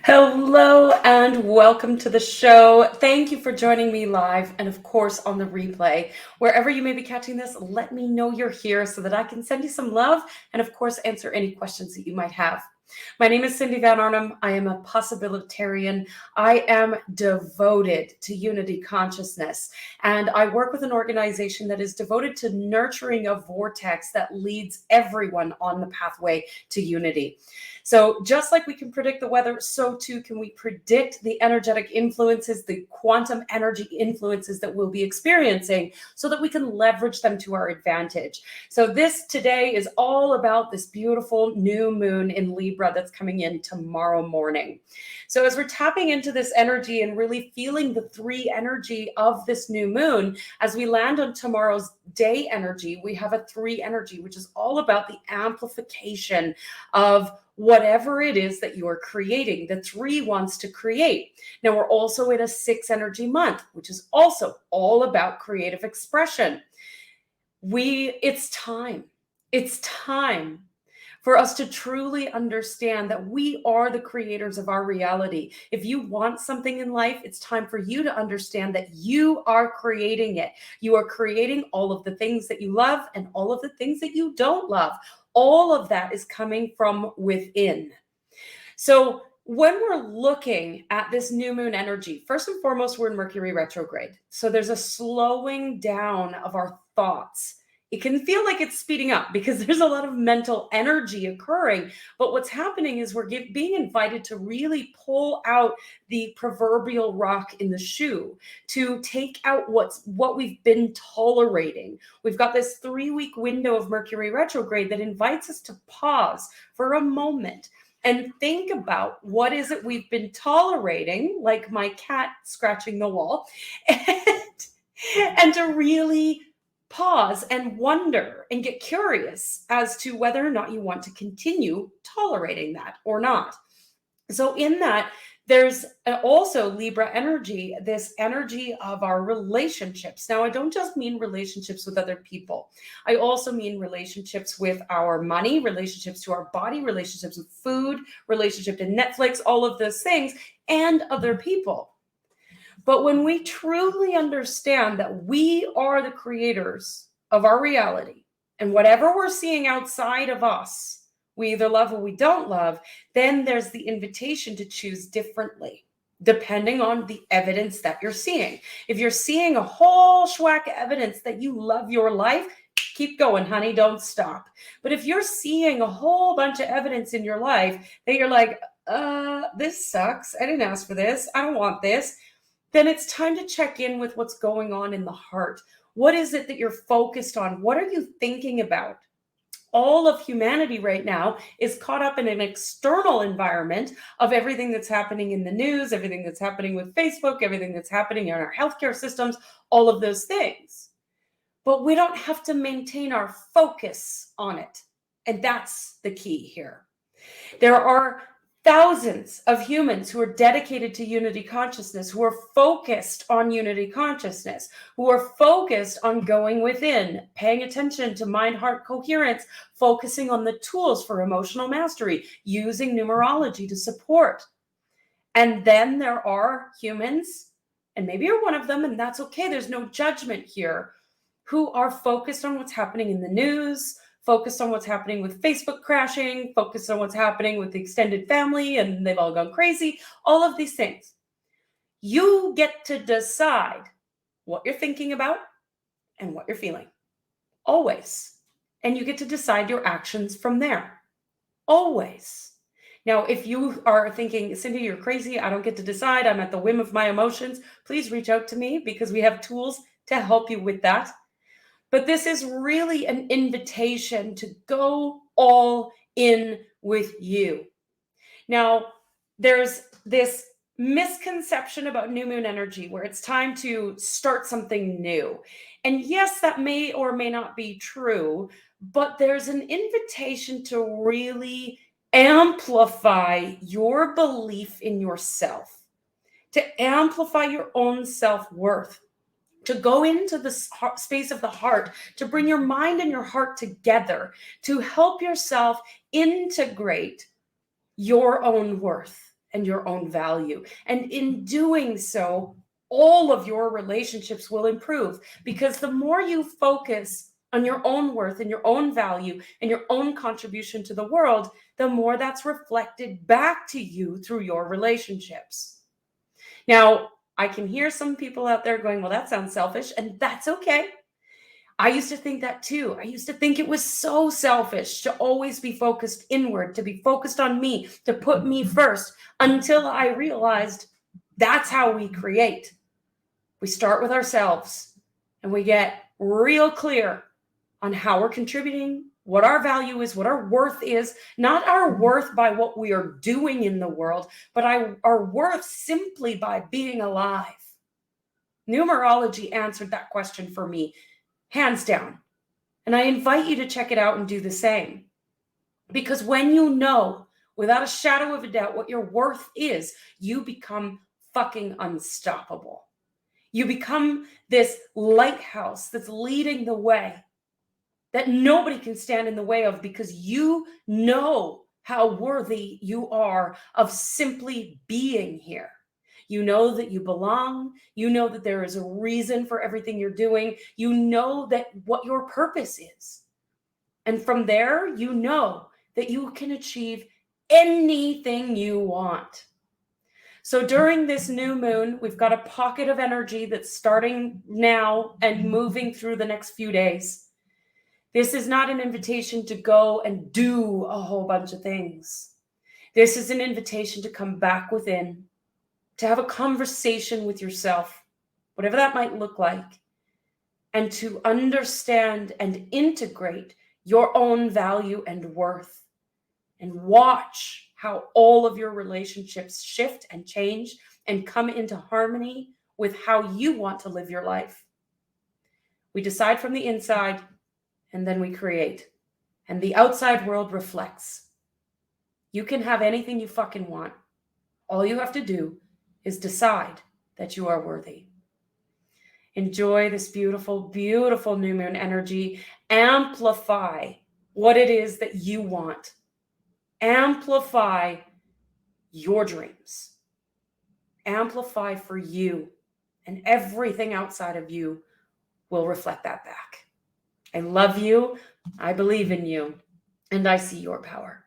Hello and welcome to the show. Thank you for joining me live and, of course, on the replay. Wherever you may be catching this, let me know you're here so that I can send you some love and, of course, answer any questions that you might have. My name is Cindy Van Arnhem. I am a possibilitarian. I am devoted to unity consciousness, and I work with an organization that is devoted to nurturing a vortex that leads everyone on the pathway to unity. So just like we can predict the weather, so too can we predict the energetic influences, the quantum energy influences that we'll be experiencing so that we can leverage them to our advantage. So this today is all about this beautiful new moon in Libra that's coming in tomorrow morning. So as we're tapping into this energy and really feeling the three energy of this new moon, as we land on tomorrow's day energy, we have a three energy, which is all about the amplification of whatever it is that you are creating. The three wants to create. Now we're also in a 6 energy month, which is also all about creative expression. It's time for us to truly understand that we are the creators of our reality. If you want something in life, it's time for you to understand that you are creating it. You are creating all of the things that you love and all of the things that you don't love. All of that is coming from within. So when we're looking at this new moon energy, first and foremost, we're in Mercury retrograde. So there's a slowing down of our thoughts. It can feel like it's speeding up because there's a lot of mental energy occurring. But what's happening is we're being invited to really pull out the proverbial rock in the shoe, to take out what we've been tolerating. We've got this 3-week window of Mercury retrograde that invites us to pause for a moment and think about what is it we've been tolerating, like my cat scratching the wall, and to really pause and wonder and get curious as to whether or not you want to continue tolerating that or not. So in that, there's also Libra energy, this energy of our relationships. Now, I don't just mean relationships with other people. I also mean relationships with our money, relationships to our body, relationships with food, relationship to Netflix, all of those things, and other people. But when we truly understand that we are the creators of our reality, and whatever we're seeing outside of us, we either love or we don't love, then there's the invitation to choose differently, depending on the evidence that you're seeing. If you're seeing a whole schwack of evidence that you love your life, keep going, honey, don't stop. But if you're seeing a whole bunch of evidence in your life that you're like, this sucks, I didn't ask for this, I don't want this, then it's time to check in with what's going on in the heart. What is it that you're focused on? What are you thinking about? All of humanity right now is caught up in an external environment of everything that's happening in the news, everything that's happening with Facebook, everything that's happening in our healthcare systems, all of those things. But we don't have to maintain our focus on it. And that's the key here. There are thousands of humans who are dedicated to unity consciousness, who are focused on unity consciousness, who are focused on going within, paying attention to mind-heart coherence, focusing on the tools for emotional mastery, using numerology to support. And then there are humans, and maybe you're one of them, and that's okay, there's no judgment here, who are focused on what's happening in the news, focused on what's happening with Facebook crashing, focused on what's happening with the extended family, and they've all gone crazy, all of these things. You get to decide what you're thinking about and what you're feeling, always. And you get to decide your actions from there, always. Now, if you are thinking, Cindy, you're crazy, I don't get to decide, I'm at the whim of my emotions, please reach out to me because we have tools to help you with that. But this is really an invitation to go all in with you. Now, there's this misconception about new moon energy where it's time to start something new. And yes, that may or may not be true, but there's an invitation to really amplify your belief in yourself, to amplify your own self-worth, to go into the space of the heart, to bring your mind and your heart together, to help yourself integrate your own worth and your own value. And in doing so, all of your relationships will improve, because the more you focus on your own worth and your own value and your own contribution to the world, the more that's reflected back to you through your relationships. Now, I can hear some people out there going, well, that sounds selfish, and that's okay. I used to think that too. I used to think it was so selfish to always be focused inward, to be focused on me, to put me first, until I realized that's how we create. We start with ourselves and we get real clear on how we're contributing, what our value is, what our worth is, not our worth by what we are doing in the world, but our worth simply by being alive. Numerology answered that question for me, hands down. And I invite you to check it out and do the same. Because when you know, without a shadow of a doubt, what your worth is, you become fucking unstoppable. You become this lighthouse that's leading the way, that nobody can stand in the way of, because you know how worthy you are of simply being here. You know that you belong. You know that there is a reason for everything you're doing. You know that what your purpose is. And from there, you know that you can achieve anything you want. So during this new moon, we've got a pocket of energy that's starting now and moving through the next few days. This is not an invitation to go and do a whole bunch of things. This is an invitation to come back within, to have a conversation with yourself, whatever that might look like, and to understand and integrate your own value and worth, and watch how all of your relationships shift and change and come into harmony with how you want to live your life. We decide from the inside, and then we create, and the outside world reflects. You can have anything you fucking want. All you have to do is decide that you are worthy. Enjoy this beautiful, beautiful new moon energy. Amplify what it is that you want. Amplify your dreams. Amplify for you, and everything outside of you will reflect that back. I love you. I believe in you, and I see your power.